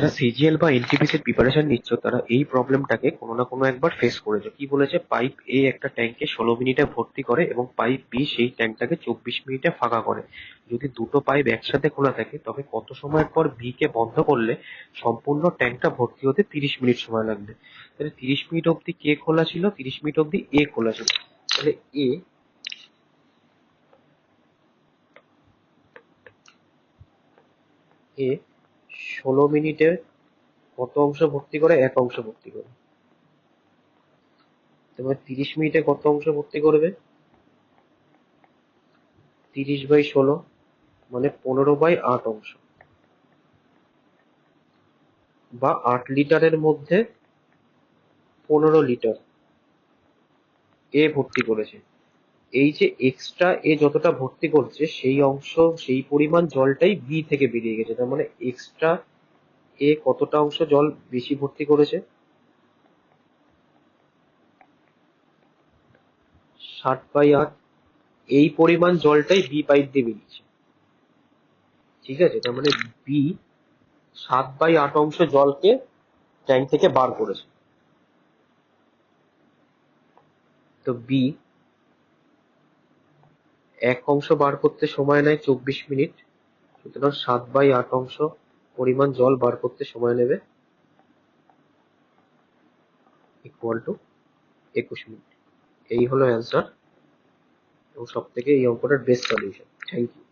যারা সিজিএল বা এনটিপিসি এর প্রিপারেশন নিচ্ছ তারা এই প্রবলেমটাকে কোনো না কোনো একবার ফেস করেছো। কি বলেছে, পাইপ এ একটা ট্যাঙ্কে 16 মিনিটে ভর্তি করে এবং পাইপ বি সেই ট্যাঙ্কটাকে 24 মিনিটে ফাঁকা করে। যদি দুটো পাইপ একসাথে খোলা থাকে তবে কত সময় পর বি কে বন্ধ করলে সম্পূর্ণ ট্যাঙ্কটা ভর্তি হতে 30 মিনিট সময় লাগবে। তাহলে 30 মিনিট অব্দি কে খোলা ছিল, 30 মিনিট অব্দি এ খোলা ছিল। তাহলে এ এ 16 মিনিটে কত অংশ ভর্তি করে? এক অংশ ভর্তি করে। তোমার 30 মিনিটে কত অংশ ভর্তি করবে? 30/16 মানে 15/8 অংশ, বা 8 লিটারের মধ্যে 15 লিটার এ ভর্তি করেছে। এই যে এক্সট্রা এ যতটা ভর্তি করছে সেই অংশ, সেই পরিমাণ জলটাই বি থেকে বেরিয়ে গেছে। তার মানে এক্সট্রা এ কতটা অংশ জল বেশি ভর্তি করেছে? 60/8। এই পরিমাণ জলটাই বি পাইপ দিয়ে বেরিয়েছে। ঠিক আছে, তার মানে বি 7/8 অংশ জলকে ট্যাঙ্ক থেকে বার করেছে। তো বি এক অংশ বার করতে সময় নেয় 24 মিনিট, সুতরাং 7/8 অংশ পরিমাণ জল বার করতে সময় নেবে ইকুয়াল টু 21 মিনিট। এই হলো অ্যান্সার এবং সব থেকে এই অঙ্কটার বেস্ট সলিউশন। Thank you.